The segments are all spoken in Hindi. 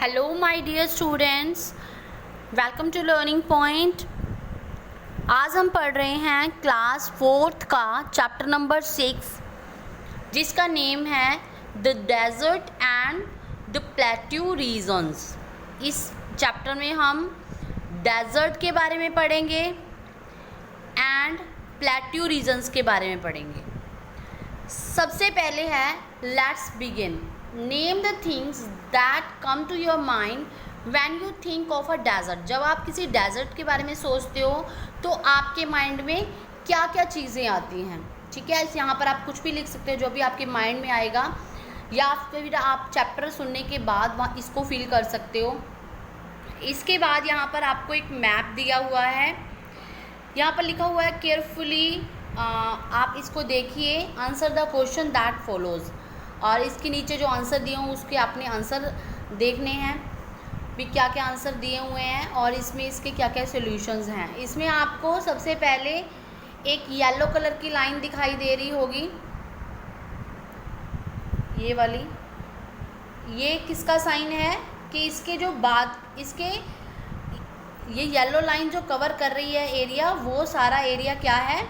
Hello my dear students, welcome to learning point. आज हम पढ़ रहे हैं क्लास 4th का चैप्टर नंबर 6 जिसका नेम है the desert and the plateau regions. इस चैप्टर में हम डेजर्ट के बारे में पढ़ेंगे एंड प्लेट्यू रीजन्स के बारे में पढ़ेंगे। सबसे पहले है let's begin. Name the things that come to your mind when you think of a desert. जब आप किसी डेजर्ट के बारे में सोचते हो तो आपके माइंड में क्या क्या चीज़ें आती हैं। ठीक है, इस यहाँ पर आप कुछ भी लिख सकते हो जो भी आपके माइंड में आएगा, या फिर आप चैप्टर सुनने के बाद वहाँ इसको फील कर सकते हो। इसके बाद यहाँ पर आपको एक मैप दिया हुआ है, यहाँ पर लिखा हुआ है केयरफुली। आप इसको देखिए, answer the question that follows. और इसके नीचे जो आंसर दिए हों उसके आपने आंसर देखने हैं भी क्या क्या आंसर दिए हुए हैं और इसमें इसके क्या क्या सॉल्यूशंस हैं। इसमें आपको सबसे पहले एक येलो कलर की लाइन दिखाई दे रही होगी, ये वाली। ये किसका साइन है कि इसके जो बाद इसके ये येलो लाइन जो कवर कर रही है एरिया, वो सारा एरिया क्या है?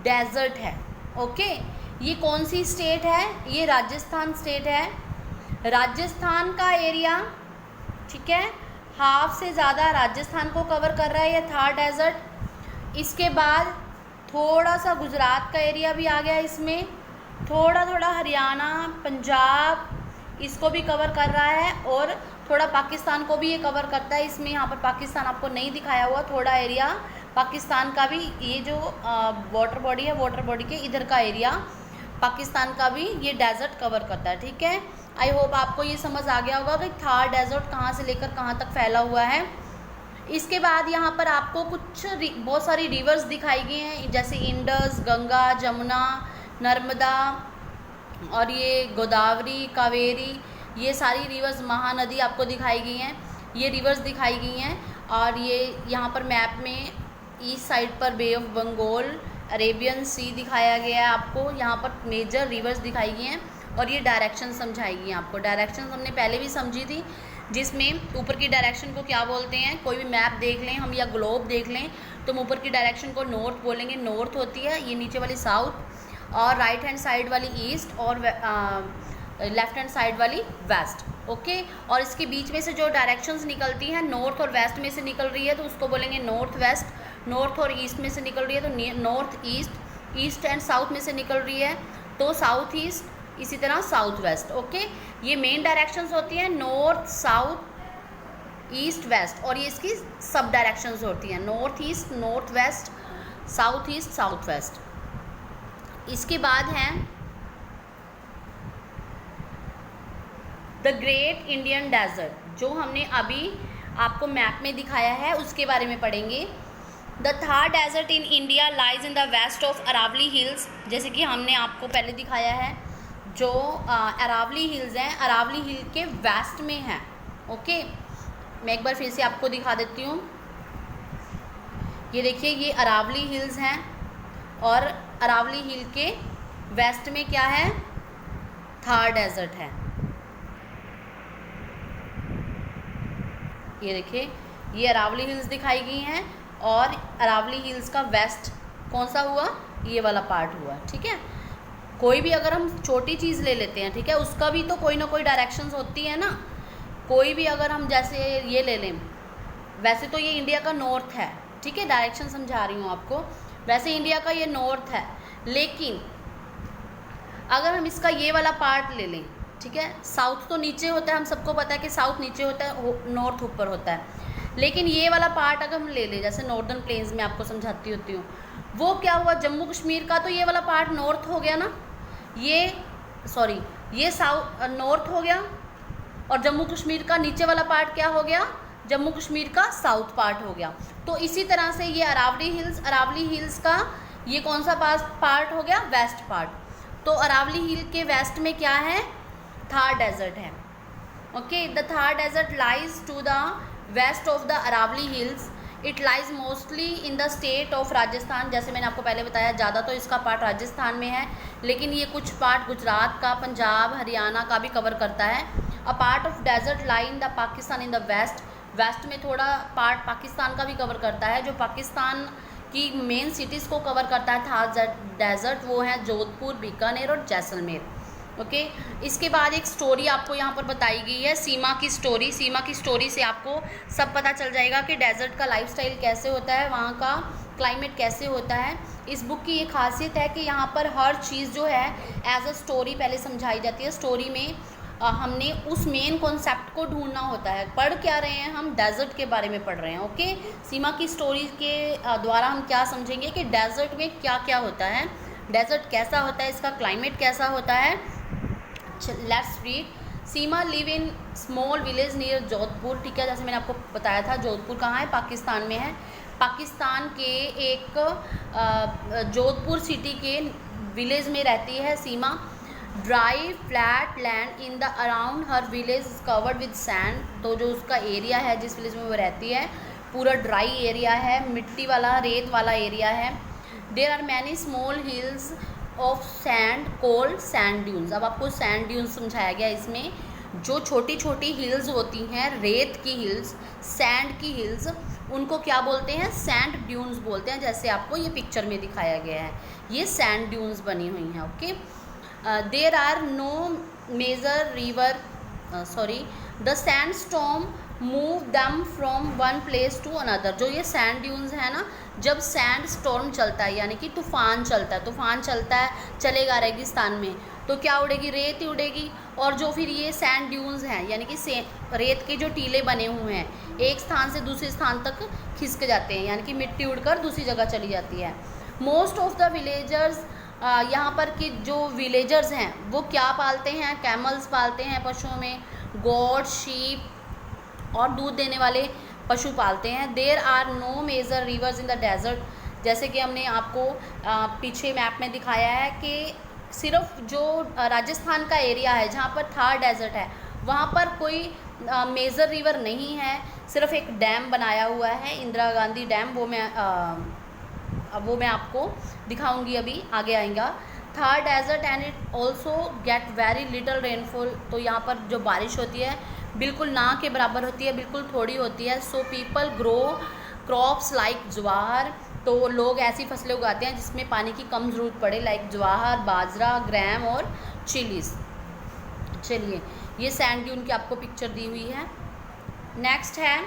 डेजर्ट है। ओके, ये कौन सी स्टेट है? ये राजस्थान स्टेट है। राजस्थान का एरिया, ठीक है, हाफ से ज़्यादा राजस्थान को कवर कर रहा है ये थार डेजर्ट। इसके बाद थोड़ा सा गुजरात का एरिया भी आ गया इसमें, थोड़ा थोड़ा हरियाणा, पंजाब इसको भी कवर कर रहा है, और थोड़ा पाकिस्तान को भी ये कवर करता है। इसमें यहाँ पर पाकिस्तान आपको नहीं दिखाया हुआ, थोड़ा एरिया पाकिस्तान का भी, ये जो वाटर बॉडी है, वाटर बॉडी के इधर का एरिया पाकिस्तान का भी ये डेजर्ट कवर करता है। ठीक है, आई होप आपको ये समझ आ गया होगा कि थार डेजर्ट कहाँ से लेकर कहाँ तक फैला हुआ है। इसके बाद यहाँ पर आपको कुछ बहुत सारी रिवर्स दिखाई गई हैं, जैसे इंडस, गंगा, जमुना, नर्मदा और ये गोदावरी, कावेरी, ये सारी रिवर्स, महानदी आपको दिखाई गई हैं। ये रिवर्स दिखाई गई हैं, और ये यहाँ पर मैप में ईस्ट साइड पर बे ऑफ बंगाल, अरेबियन सी दिखाया गया है आपको। यहाँ पर मेजर रिवर्स दिखाई गई हैं और ये डायरेक्शन समझाई गई हैं आपको। डायरेक्शन हमने पहले भी समझी थी, जिसमें ऊपर की डायरेक्शन को क्या बोलते हैं। कोई भी मैप देख लें हम या ग्लोब देख लें तो हम ऊपर की डायरेक्शन को नॉर्थ बोलेंगे, नॉर्थ होती है। ये नीचे वाली साउथ, और राइट हैंड साइड वाली ईस्ट, और लेफ्ट हैंड साइड वाली वेस्ट। ओके, और इसके बीच में से जो डायरेक्शंस निकलती हैं, नॉर्थ और वेस्ट में से निकल रही है तो उसको बोलेंगे नॉर्थ वेस्ट। नॉर्थ और ईस्ट में से निकल रही है तो north east. East and south में से निकल रही है तो साउथ ईस्ट, इसी तरह साउथ वेस्ट। ओके, ये मेन डायरेक्शंस होती हैं, नॉर्थ, साउथ, ईस्ट, वेस्ट, और ये इसकी सब डायरेक्शंस होती हैं, north east, north west, south east, south west. इसके बाद हैं द ग्रेट इंडियन डेजर्ट, जो हमने अभी आपको मैप में दिखाया है उसके बारे में पढ़ेंगे। The Thar desert in India lies in the west of Aravalli hills, जैसे कि हमने आपको पहले दिखाया है। जो अरावली हिल्स हैं, अरावली हिल के वेस्ट में हैं। ओके, मैं एक बार फिर से आपको दिखा देती हूँ। ये देखिए, ये अरावली हिल्स हैं, और अरावली हिल के वेस्ट में क्या है? थार डेजर्ट है। ये देखिए, ये अरावली हिल्स दिखाई गई हैं, और अरावली हिल्स का वेस्ट कौन सा हुआ? ये वाला पार्ट हुआ। ठीक है, कोई भी अगर हम छोटी चीज़ ले लेते हैं, ठीक है, उसका भी तो कोई ना कोई डायरेक्शंस होती है ना। कोई भी अगर हम जैसे ये ले लें, वैसे तो ये इंडिया का नॉर्थ है, ठीक है, डायरेक्शन समझा रही हूँ आपको। वैसे इंडिया का ये नॉर्थ है, लेकिन अगर हम इसका ये वाला पार्ट ले लें, ठीक है, साउथ तो नीचे होता है, हम सबको पता है कि साउथ नीचे होता है, नॉर्थ ऊपर होता है। लेकिन ये वाला पार्ट अगर हम ले लें, जैसे नॉर्दर्न प्लेन्स में आपको समझाती होती हूँ, वो क्या हुआ? जम्मू कश्मीर का तो ये वाला पार्ट नॉर्थ हो गया ना, ये साउथ नॉर्थ हो गया, और जम्मू कश्मीर का नीचे वाला पार्ट क्या हो गया? जम्मू कश्मीर का साउथ पार्ट हो गया। तो इसी तरह से ये अरावली हिल्स का ये कौन सा पार्ट हो गया? West part. तो अरावली हिल के वेस्ट में क्या है? थार डेजर्ट है। Okay, the Thar desert lies to the west of the Aravalli hills. It lies mostly in the state of Rajasthan. जैसे मैंने आपको पहले बताया, ज़्यादा तो इसका पार्ट राजस्थान में है, लेकिन ये कुछ पार्ट गुजरात का, पंजाब, हरियाणा का भी कवर करता है। A part of desert lie in the Pakistan in the west में थोड़ा पार्ट पाकिस्तान का भी कवर करता है। जो पाकिस्तान की मेन सिटीज़ को कवर करता है थार डेजर्ट, वो है जोधपुर, बीकानेर और जैसलमेर। ओके इसके बाद एक स्टोरी आपको यहाँ पर बताई गई है, सीमा की स्टोरी। सीमा की स्टोरी से आपको सब पता चल जाएगा कि डेजर्ट का लाइफस्टाइल कैसे होता है, वहाँ का क्लाइमेट कैसे होता है। इस बुक की ये खासियत है कि यहाँ पर हर चीज़ जो है एज अ स्टोरी पहले समझाई जाती है। स्टोरी में हमने उस मेन कॉन्सेप्ट को ढूंढना होता है। पढ़ क्या रहे हैं हम, डेजर्ट के बारे में पढ़ रहे हैं। ओके सीमा की स्टोरी के द्वारा हम क्या समझेंगे कि डेजर्ट में क्या क्या होता है, डेजर्ट कैसा होता है, इसका क्लाइमेट कैसा होता है। Let's read. Seema live in small village near Jodhpur. ठीक है, जैसे मैंने आपको बताया था जोधपुर कहाँ है, पाकिस्तान में है। पाकिस्तान के एक जोधपुर सिटी के विलेज में रहती है Seema. Dry flat land in the around her village covered with sand. तो जो उसका एरिया है जिस विलेज में वो रहती है पूरा ड्राई एरिया है, मिट्टी वाला रेत वाला एरिया है। There are many small hills of sand called sand dunes. अब आपको सैंड ड्यून्स समझाया गया। इसमें जो छोटी छोटी हिल्स होती हैं, रेत की हिल्स, सैंड की हिल्स, उनको क्या बोलते हैं, सैंड ड्यून्स बोलते हैं। जैसे आपको ये पिक्चर में दिखाया गया है, ये सैंड ड्यून्स बनी हुई हैं। Okay there are no major river the sandstorm move them from one place to another. जो ये सैंड ड्यून्स है ना, जब सैंड स्टॉर्म चलता है यानी कि तूफान चलता है चलेगा रेगिस्तान में, तो क्या उड़ेगी, रेत ही उड़ेगी। और जो फिर ये सैंड ड्यून्स हैं यानी कि रेत के जो टीले बने हुए हैं एक स्थान से दूसरे स्थान तक खिसक जाते हैं, यानी कि मिट्टी उड़कर दूसरी जगह चली जाती है। मोस्ट ऑफ द विलेजर्स, यहाँ पर के जो विलेजर्स हैं वो क्या पालते हैं, कैमल्स पालते हैं पशुओं में, गोट, शीप और दूध देने वाले पशु पालते हैं। There are no major rivers in the desert. जैसे कि हमने आपको पीछे मैप में दिखाया है कि सिर्फ जो राजस्थान का एरिया है जहाँ पर थार डेजर्ट है वहाँ पर कोई मेजर रिवर नहीं है, सिर्फ एक डैम बनाया हुआ है इंदिरा गांधी डैम। वो मैं आपको दिखाऊंगी, अभी आगे आएगा। Thar desert and it also get very little rainfall. तो यहाँ पर जो बारिश होती है बिल्कुल ना के बराबर होती है, बिल्कुल थोड़ी होती है। So people grow crops like jowar. तो लोग ऐसी फसलें उगाते हैं जिसमें पानी की कम ज़रूरत पड़े, लाइक ज्वार, बाजरा, ग्राम और चिलीज। चलिए ये सैंड ड्यून की आपको पिक्चर दी हुई है। नेक्स्ट है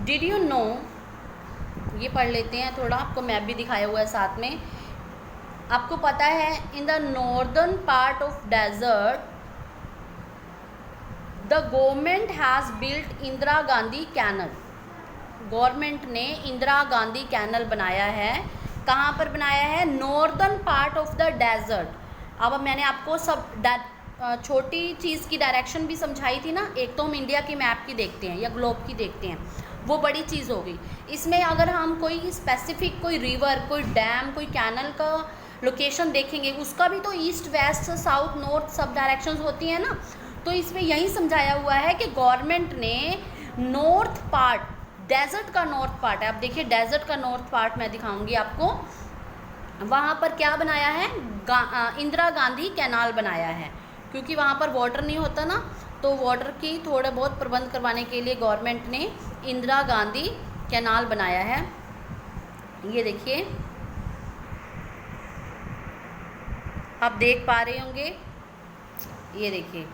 डिड यू नो, ये पढ़ लेते हैं थोड़ा, आपको मैप भी दिखाया हुआ है साथ में। आपको पता है in the northern part of desert the government has built Indira Gandhi canal. Government ने इंदिरा गांधी कैनल बनाया है। कहाँ पर बनाया है, northern part of the desert. अब मैंने आपको सब छोटी चीज़ की डायरेक्शन भी समझाई थी ना, एक तो हम इंडिया की मैप की देखते हैं या ग्लोब की देखते हैं, वो बड़ी चीज़ हो गई। इसमें अगर हम कोई स्पेसिफिक कोई रिवर, कोई डैम, कोई कैनल का लोकेशन देखेंगे, उसका भी तो ईस्ट, वेस्ट, साउथ, नॉर्थ सब डायरेक्शंस होती हैं ना। तो इसमें यही समझाया हुआ है कि गवर्नमेंट ने नॉर्थ पार्ट, डेजर्ट का नॉर्थ पार्ट है, आप देखिए डेजर्ट का नॉर्थ पार्ट मैं दिखाऊंगी आपको, वहाँ पर क्या बनाया है, इंदिरा गांधी कैनाल बनाया है। क्योंकि वहाँ पर वाटर नहीं होता ना, तो वाटर की थोड़ा बहुत प्रबंध करवाने के लिए गवर्नमेंट ने इंदिरा गांधी कैनाल बनाया है। ये देखिए आप देख पा रहे होंगे, ये देखिए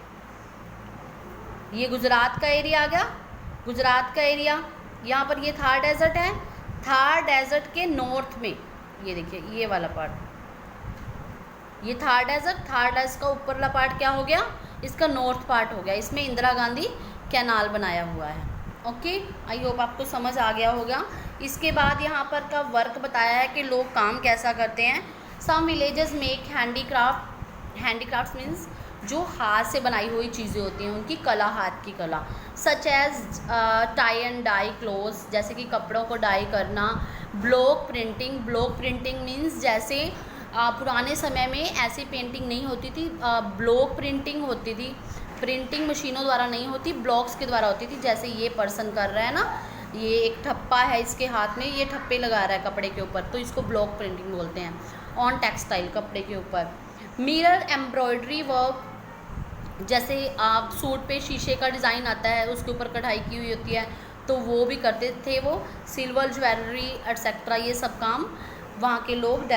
ये गुजरात का एरिया आ गया, गुजरात का एरिया। यहाँ पर ये थार डेजर्ट है, थार डेजर्ट के नॉर्थ में ये देखिए ये वाला पार्ट, ये थार डेजर्ट का ऊपरला पार्ट क्या हो गया, इसका नॉर्थ पार्ट हो गया। इसमें इंदिरा गांधी कैनाल बनाया हुआ है। ओके, आई होप आपको समझ आ गया होगा। इसके बाद यहाँ पर का वर्क बताया है कि लोग काम कैसा करते हैं। Some villages make handicraft, handicraft means जो हाथ से बनाई हुई चीज़ें होती हैं, उनकी कला, हाथ की कला, such as tie and dye clothes, जैसे कि कपड़ों को डाई करना। Block printing, block printing means जैसे पुराने समय में ऐसी पेंटिंग नहीं होती थी, ब्लॉक प्रिंटिंग होती थी। प्रिंटिंग मशीनों द्वारा नहीं होती, ब्लॉक्स के द्वारा होती थी। जैसे ये पर्सन कर रहा है ना, ये एक ठप्पा है इसके हाथ में, ये ठप्पे लगा रहा है कपड़े के ऊपर, तो इसको ब्लॉक प्रिंटिंग बोलते हैं। ऑन टेक्सटाइल, कपड़े के ऊपर। मिरर एम्ब्रॉयडरी वर्क, जैसे आप सूट पे शीशे का डिज़ाइन आता है, उसके ऊपर कढ़ाई की हुई होती है, तो वो भी करते थे वो। सिल्वर ज्वेलरी एट्सेट्रा, ये सब काम वहाँ के लोग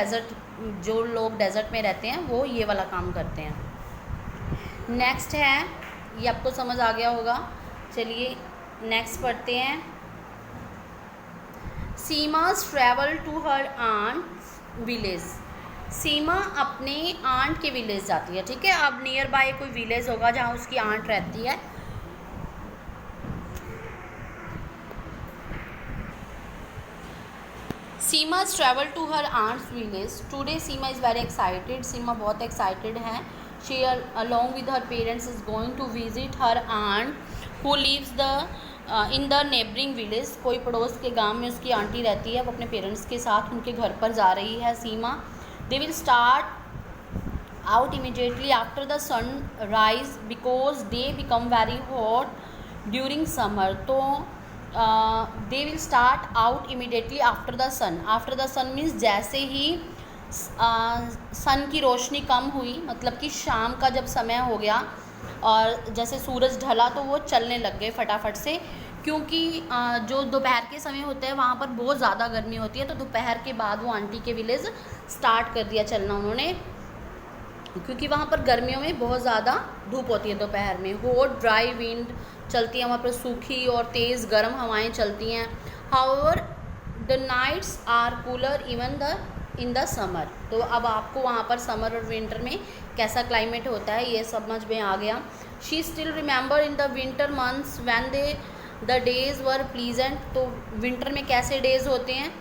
जो लोग डेजर्ट में रहते हैं वो ये वाला काम करते हैं। नेक्स्ट है, ये आपको समझ आ गया होगा, चलिए नेक्स्ट पढ़ते हैं। Seema's travel to her aunt village. Seema अपने आंट के विलेज जाती है, ठीक है। अब नियर बाय कोई विलेज होगा जहाँ उसकी आंट रहती है। Seema travel to her aunts village today. Seema is very excited, Seema बहुत एक्साइटेड है। She along with her parents is going to visit her aunt who lives in the neighbouring village. कोई पड़ोस के गांव में उसकी आंटी रहती है, वो अपने पेरेंट्स के साथ उनके घर पर जा रही है सीमा। They will start out immediately after the sun rise because they become very hot during summer. तो they will start out immediately after the sun. After the sun means जैसे ही सन की रोशनी कम हुई, मतलब कि शाम का जब समय हो गया और जैसे सूरज ढला तो वो चलने लग गए फटाफट से, क्योंकि जो दोपहर के समय होते हैं वहाँ पर बहुत ज़्यादा गर्मी होती है, तो दोपहर के बाद वो आंटी के विलेज स्टार्ट कर दिया चलना उन्होंने, क्योंकि वहाँ पर गर्मियों में बहुत ज़्यादा धूप होती है दोपहर में। हॉट ड्राई विंड चलती है वहाँ पर, सूखी और तेज़ गर्म हवाएं चलती हैं। However the nights are cooler even in the summer. तो अब आपको वहाँ पर समर और विंटर में कैसा क्लाइमेट होता है ये समझ में आ गया। She still remember in the winter months when the days were pleasant. तो विंटर में कैसे डेज़ होते हैं,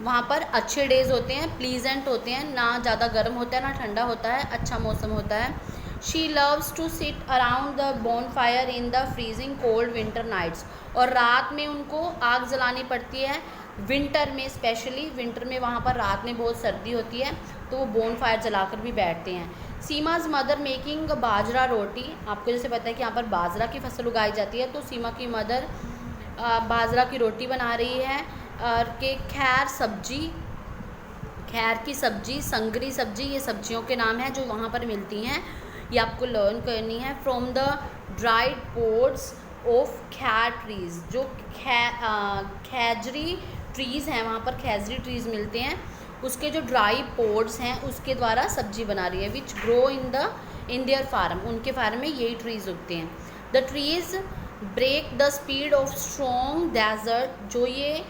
वहाँ पर अच्छे डेज़ होते हैं, प्लीजेंट होते हैं, ना ज़्यादा गर्म होता है ना ठंडा होता है, अच्छा मौसम होता है। She loves to sit around the bonfire in the freezing cold winter nights. और रात में उनको आग जलानी पड़ती है, विंटर में स्पेशली, विंटर में वहाँ पर रात में बहुत सर्दी होती है तो वो बोनफायर जलाकर भी बैठते हैं। सीमाज मदर मेकिंग बाजरा रोटी। आपको जैसे पता है कि यहाँ पर बाजरा की फसल उगाई जाती है, तो सीमा की मदर बाजरा की रोटी बना रही है। और के खैर सब्जी, खैर की सब्जी, संगरी सब्जी, ये सब्जियों के नाम हैं जो वहाँ पर मिलती हैं, ये आपको लर्न करनी है। From the dried pods of खैर ट्रीज़। जो खैजरी ट्रीज़ हैं, वहाँ पर खैजरी ट्रीज़ मिलते हैं, उसके जो ड्राई पोड्स हैं उसके द्वारा सब्जी बना रही है। Which grow in their farm, उनके फार्म में यही ट्रीज़ उगते हैं। The trees break the speed of strong desert. जो ये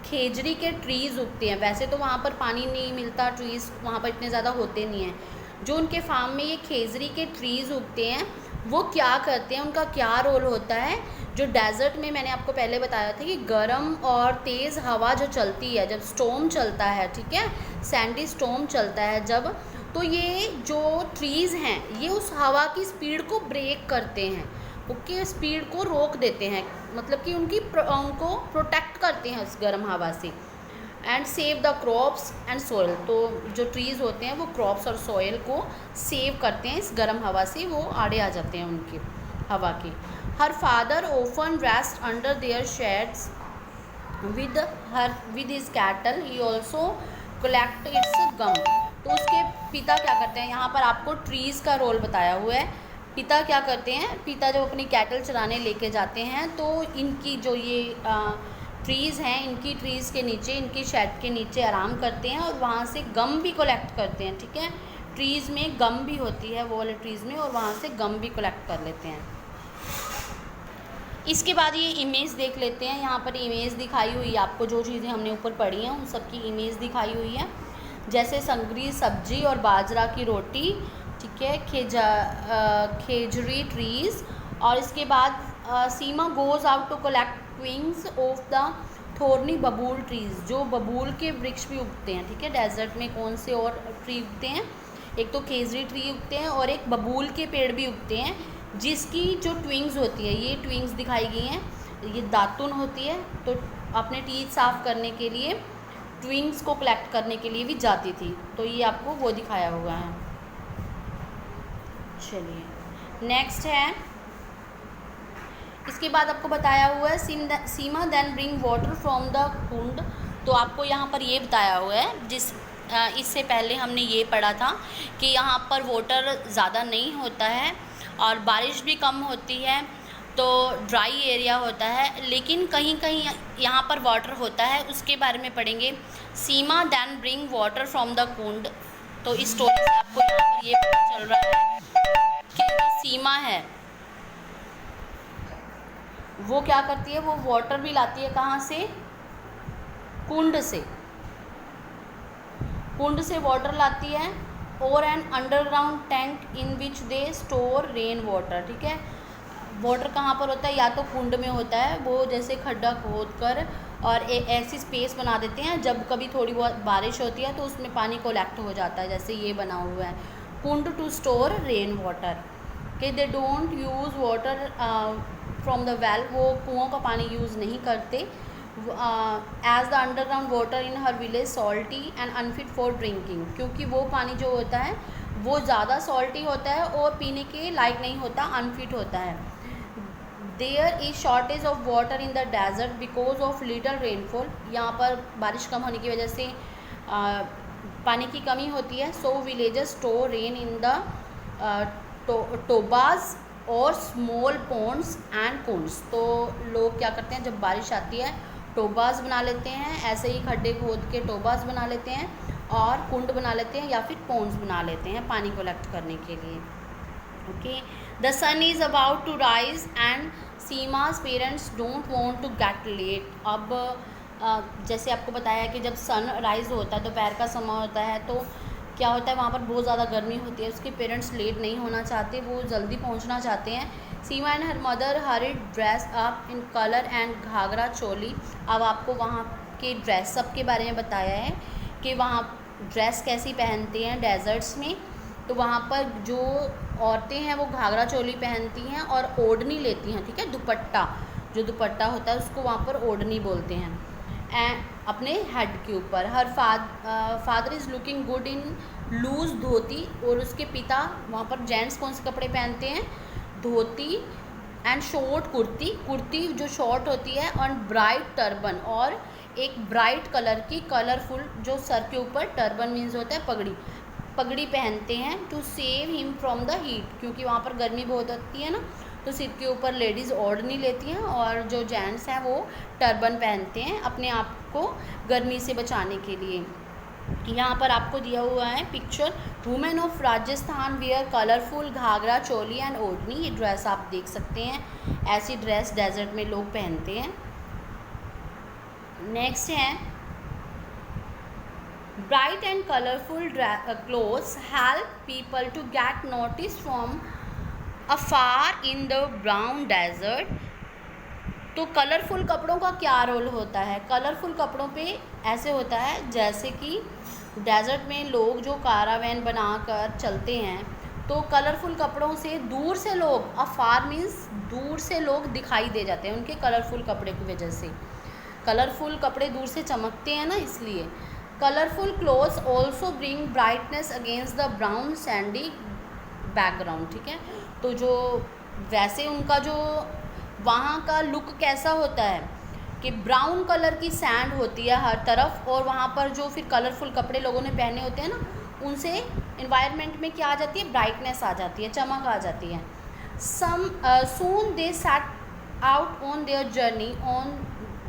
खेजरी के ट्रीज़ उगते हैं, वैसे तो वहाँ पर पानी नहीं मिलता, ट्रीज़ वहाँ पर इतने ज़्यादा होते नहीं हैं। जो उनके फार्म में ये खेजरी के ट्रीज़ उगते हैं वो क्या करते हैं, उनका क्या रोल होता है। जो डेजर्ट में मैंने आपको पहले बताया था कि गर्म और तेज़ हवा जो चलती है, जब स्टॉर्म चलता है, ठीक है, सैंडी स्टॉर्म चलता है जब, तो ये जो ट्रीज़ हैं ये उस हवा की स्पीड को ब्रेक करते हैं, ओके, स्पीड को रोक देते हैं, मतलब कि उनको प्रोटेक्ट करते हैं उस गर्म हवा से। And save the crops and soil. तो जो ट्रीज़ होते हैं वो क्रॉप्स और सोयल को सेव करते हैं इस गर्म हवा से, वो आड़े आ जाते हैं उनकी हवा के। Her father often rest under their shades with his cattle, he also collect its gum. तो उसके पिता क्या करते हैं, यहाँ पर आपको ट्रीज़ का रोल बताया हुआ है। पिता क्या करते हैं, पिता जब अपनी कैटल चराने लेके जाते हैं तो इनकी जो ये ट्रीज़ हैं, इनकी ट्रीज़ के नीचे, इनकी शेड के नीचे आराम करते हैं और वहाँ से गम भी कलेक्ट करते हैं, ठीक है। ट्रीज़ में गम भी होती है वो वाले ट्रीज़ में, और वहाँ से गम भी कलेक्ट कर लेते हैं। इसके बाद ये इमेज देख लेते हैं। यहाँ पर इमेज दिखाई हुई है आपको, जो चीज़ें हमने ऊपर पढ़ी हैं उन सब की इमेज दिखाई हुई है, जैसे संगरी सब्जी और बाजरा की रोटी, ठीक है, खेजरी ट्रीज़। और इसके बाद Seema goes out to collect twigs of the thorny babool trees. जो बबूल के वृक्ष भी उगते हैं, ठीक है, डेजर्ट में कौन से और ट्री उगते हैं, एक तो खेजरी ट्री उगते हैं और एक बबूल के पेड़ भी उगते हैं, जिसकी जो ट्विंग्स होती है, ये ट्विंग्स दिखाई गई हैं, ये दातुन होती है, तो अपने टीथ साफ़ करने के लिए ट्विंग्स को कलेक्ट करने के लिए भी जाती थी, तो ये आपको वो दिखाया हुआ है। चलिए नेक्स्ट है, इसके बाद आपको बताया हुआ है Seema then bring water from the kund. तो आपको यहाँ पर ये बताया हुआ है, जिस इससे पहले हमने ये पढ़ा था कि यहाँ पर वाटर ज़्यादा नहीं होता है और बारिश भी कम होती है, तो ड्राई एरिया होता है, लेकिन कहीं कहीं यहाँ पर वाटर होता है, उसके बारे में पढ़ेंगे। Seema then bring water from the kund. तो इस स्टोरी से आपको यहाँ पर ये पता चल रहा है कि जो सीमा है वो क्या करती है, वो वाटर भी लाती है कहाँ से, कुंड से। कुंड से वाटर लाती है और an underground tank in which they store rain water. ठीक है, वाटर कहाँ पर होता है, या तो कुंड में होता है, वो जैसे खड्डा खोद कर और ऐसी स्पेस बना देते हैं, जब कभी थोड़ी बहुत बारिश होती है तो उसमें पानी कलेक्ट हो जाता है, जैसे ये बना हुआ है कुंड टू स्टोर रेन वाटर। कि they don't use water from the well, वो कुओं का पानी यूज़ नहीं करते। As the underground water in her village salty and unfit for drinking, क्योंकि वो पानी जो होता है वो ज़्यादा सॉल्टी होता है और पीने के लायक नहीं होता, अनफिट होता है। There is shortage of water in the desert because of little rainfall, यहाँ पर बारिश कम होने की वजह से पानी की कमी होती है। So villages store rain in the टोबाज और स्मॉल पॉन्ड्स एंड कुंड्स। तो लोग क्या करते हैं, जब बारिश आती है टोबाज बना लेते हैं, ऐसे ही खड्डे खोद के टोबाज बना लेते हैं और कुंड बना लेते हैं या फिर पॉन्ड्स बना लेते हैं पानी कलेक्ट करने के लिए। Okay, the sun is about to rise and Seema's parents don't want to get late. अब जैसे आपको बताया कि जब सन राइज होता है, दोपहर का समय होता है, तो क्या होता है वहाँ पर बहुत ज़्यादा गर्मी होती है, उसके पेरेंट्स लेट नहीं होना चाहते, वो जल्दी पहुँचना चाहते हैं। Seema and her mother hurried dress up in colour and ghagra choli. अब आपको वहाँ के ड्रेसअप के बारे में बताया है कि वहाँ ड्रेस कैसी पहनते हैं डेजर्ट्स में। तो वहाँ पर जो औरतें हैं वो घाघरा चोली पहनती हैं और ओढ़नी लेती हैं। ठीक है, दुपट्टा, जो दुपट्टा होता है उसको वहाँ पर ओढ़नी बोलते हैं, एंड अपने हेड के ऊपर। Her father is looking good in loose dhoti, और उसके पिता वहाँ पर जेंट्स कौन से कपड़े पहनते हैं, धोती एंड शॉर्ट कुर्ती, कुर्ती जो शॉर्ट होती है, और ब्राइट टर्बन, और एक ब्राइट कलर की कलरफुल जो सर के ऊपर, टर्बन मीन्स होता है पगड़ी, पगड़ी पहनते हैं। To save him from the heat, क्योंकि वहाँ पर गर्मी बहुत होती है ना, तो सिर के ऊपर लेडीज़ ओढ़नी लेती हैं और जो जेंट्स हैं वो टर्बन पहनते हैं अपने आप को गर्मी से बचाने के लिए। यहाँ पर आपको दिया हुआ है picture, women of Rajasthan wear colourful ghagra choli and odhni. ये ड्रेस आप देख सकते हैं, ऐसी ड्रेस डेजर्ट में लोग पहनते हैं। नेक्स्ट है, bright and colourful clothes help people to get notice from afar in the brown desert. तो कलरफुल कपड़ों का क्या रोल होता है, कलरफुल कपड़ों पे ऐसे होता है जैसे कि डेजर्ट में लोग जो कारावैन बनाकर चलते हैं, तो कलरफुल कपड़ों से दूर से लोग, अफार मीन्स दूर से लोग दिखाई दे जाते हैं उनके कलरफुल कपड़े की वजह से। कलरफुल कपड़े दूर से चमकते हैं ना, इसलिए। Colourful clothes also bring brightness against the brown Sandy background. ठीक है, तो जो वैसे उनका जो वहाँ का लुक कैसा होता है कि ब्राउन कलर की सैंड होती है हर तरफ, और वहाँ पर जो फिर कलरफुल कपड़े लोगों ने पहने होते हैं ना, उनसे इन्वायरमेंट में क्या आ जाती है, ब्राइटनेस आ जाती है, चमक आ जाती है। Soon they set out on their journey on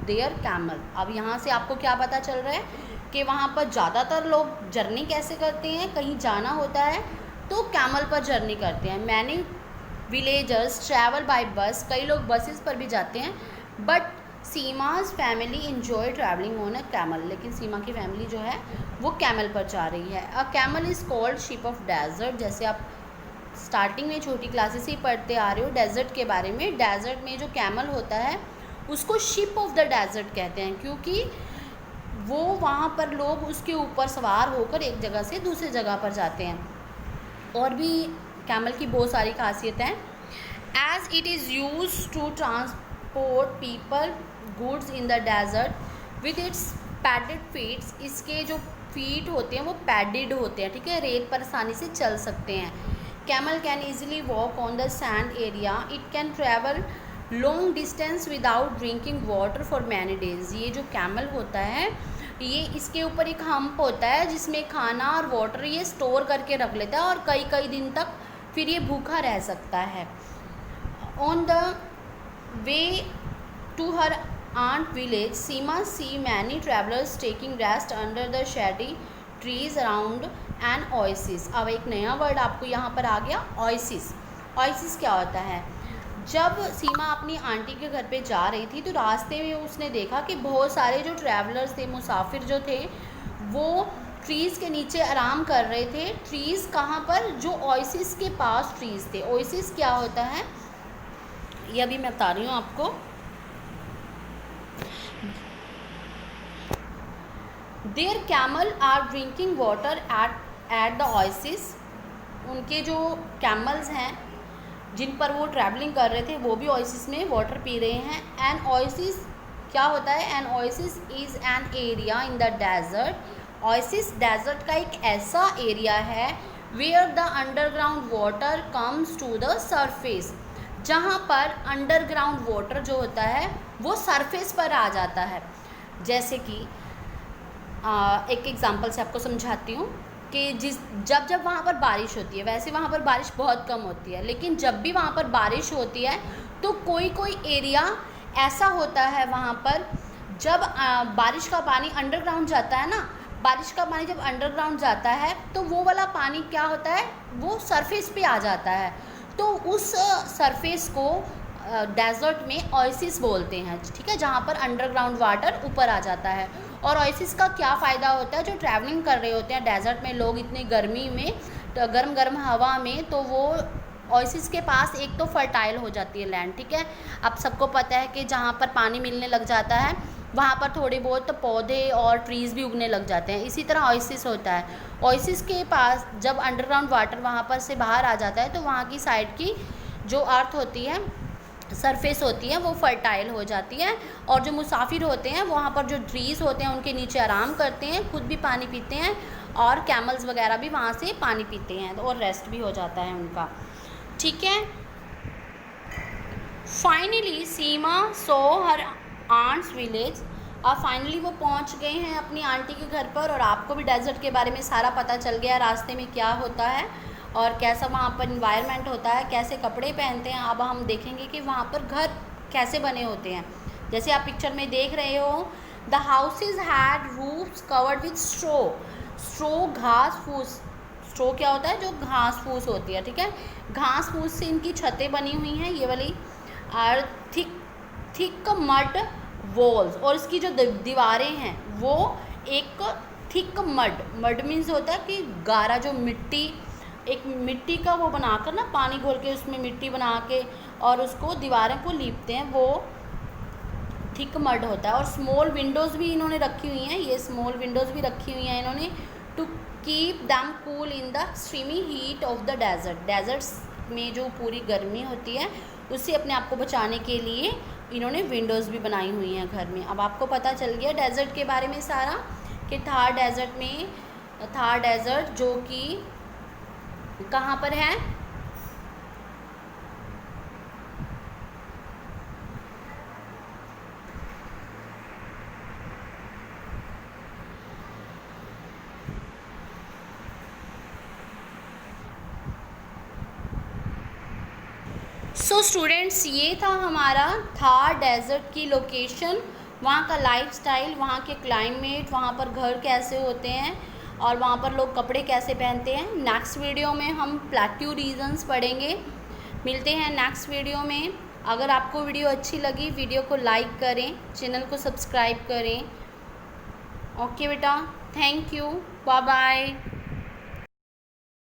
their camel. अब यहाँ से आपको क्या पता चल रहा है कि वहाँ पर ज़्यादातर लोग जर्नी कैसे करते हैं, कहीं जाना होता है तो कैमल पर जर्नी करते हैं। मैनी विलेजर्स ट्रैवल बाय बस, कई लोग बसेस पर भी जाते हैं। But Seema's family enjoy travelling on a camel, लेकिन सीमा की फैमिली जो है वो कैमल पर जा रही है। A camel is called ship of desert. जैसे आप स्टार्टिंग में छोटी क्लासेस ही पढ़ते आ रहे हो डेजर्ट के बारे में, डेजर्ट में जो कैमल होता है उसको शिप ऑफ द डेजर्ट कहते हैं, क्योंकि वो वहाँ पर लोग उसके ऊपर सवार होकर एक जगह से दूसरी जगह पर जाते हैं। और भी कैमल की बहुत सारी खासियत हैं। As it is use to transport people goods in the desert with its padded feets, इसके जो फीट होते हैं वो पैडेड होते हैं। ठीक है, रेत पर आसानी से चल सकते हैं। Camel can easily walk on the sand area, it can travel long distance without drinking water for many days. ये जो कैमल होता है ये इसके ऊपर एक हम्प होता है जिसमें खाना और वाटर ये स्टोर करके रख लेता है और कई कई दिन तक फिर ये भूखा रह सकता है। On the way to her aunt village, Seema see many travelers taking rest under the shady trees around an oasis। अब एक नया वर्ड आपको यहाँ पर आ गया, ओएसिस। ओएसिस क्या होता है? जब सीमा अपनी आंटी के घर पे जा रही थी तो रास्ते में उसने देखा कि बहुत सारे जो ट्रैवलर्स थे, मुसाफिर जो थे, वो ट्रीज़ के नीचे आराम कर रहे थे। ट्रीज़ कहाँ पर? जो ओएसिस के पास ट्रीज़ थे। ओएसिस क्या होता है ये अभी मैं बता रही हूँ आपको। There camel are drinking water at the oasis. उनके जो कैमल्स हैं जिन पर वो ट्रैवलिंग कर रहे थे वो भी ओएसिस में वाटर पी रहे हैं। एन ओएसिस क्या होता है? An oasis is an area in the desert. Oasis desert का एक ऐसा एरिया है where the underground water comes to the surface, जहाँ पर अंडरग्राउंड वाटर जो होता है वो सरफेस पर आ जाता है। जैसे कि एक एग्जांपल से आपको समझाती हूँ कि जब वहाँ पर बारिश होती है, वैसे वहाँ पर बारिश बहुत कम होती है, लेकिन जब भी वहाँ पर बारिश होती है तो कोई एरिया ऐसा होता है वहाँ पर, जब बारिश का पानी अंडरग्राउंड जाता है ना, बारिश का पानी जब अंडरग्राउंड जाता है तो वो वाला पानी क्या होता है? वो सरफेस पे आ जाता है। तो उस सरफेस को डेजर्ट में ओएसिस बोलते हैं, ठीक है, जहाँ पर अंडरग्राउंड वाटर ऊपर आ जाता है। और ओएसिस का क्या फ़ायदा होता है? जो ट्रैवलिंग कर रहे होते हैं डेजर्ट में लोग, इतने गर्मी में, तो गर्म हवा में, तो वो ओएसिस के पास एक तो फर्टाइल हो जाती है लैंड, ठीक है। अब सबको पता है कि जहाँ पर पानी मिलने लग जाता है वहाँ पर थोड़े बहुत तो पौधे और ट्रीज़ भी उगने लग जाते हैं। इसी तरह ओएसिस होता है। ओएसिस के पास जब अंडरग्राउंड वाटर वहाँ पर से बाहर आ जाता है तो वहाँ की साइड की जो अर्थ होती है, सरफेस होती है, वो फर्टाइल हो जाती है। और जो मुसाफिर होते हैं वहाँ पर जो ट्रीज़ होते हैं उनके नीचे आराम करते हैं, खुद भी पानी पीते हैं और कैमल्स वगैरह भी वहाँ से पानी पीते हैं और रेस्ट भी हो जाता है उनका, ठीक है। फाइनली सीमा सो हर आंट्स विलेज। अब फाइनली वो पहुँच गए हैं अपनी आंटी के घर पर और आपको भी डेजर्ट के बारे में सारा पता चल गया, रास्ते में क्या होता है और कैसा वहाँ पर इन्वायरमेंट होता है, कैसे कपड़े पहनते हैं। अब हम देखेंगे कि वहाँ पर घर कैसे बने होते हैं। जैसे आप पिक्चर में देख रहे हो, the houses had roofs covered with straw घास फूस। स्ट्रो क्या होता है? जो घास फूस होती है, ठीक है। घास फूस से इनकी छतें बनी हुई हैं ये वाली, और थिक मड वॉल्स, और इसकी जो दीवारें हैं वो एक थिक मड मीन्स होता है कि गारा, जो मिट्टी, एक मिट्टी का वो बनाकर ना, पानी घोल के उसमें मिट्टी बना के और उसको दीवारों को लीपते हैं, वो थिक मड होता है। और स्मॉल विंडोज़ भी इन्होंने रखी हुई हैं, ये स्मॉल विंडोज़ भी रखी हुई हैं इन्होंने, to keep them cool in the steamy heat of the desert. Deserts में जो पूरी गर्मी होती है उससे अपने आप को बचाने के लिए इन्होंने विंडोज़ भी बनाई हुई हैं घर में। अब आपको पता चल गया डेजर्ट के बारे में सारा, कि थार डेजर्ट जो कि कहाँ पर है? सो स्टूडेंट्स, ये था हमारा थार डेजर्ट की लोकेशन, वहाँ का लाइफस्टाइल, वहाँ के क्लाइमेट, वहाँ पर घर कैसे होते हैं और वहाँ पर लोग कपड़े कैसे पहनते हैं। नेक्स्ट वीडियो में हम प्लेट्यू रीजन्स पढ़ेंगे। मिलते हैं नेक्स्ट वीडियो में। अगर आपको वीडियो अच्छी लगी, वीडियो को लाइक करें, चैनल को सब्सक्राइब करें। ओके बेटा, थैंक यू, बाय बाय।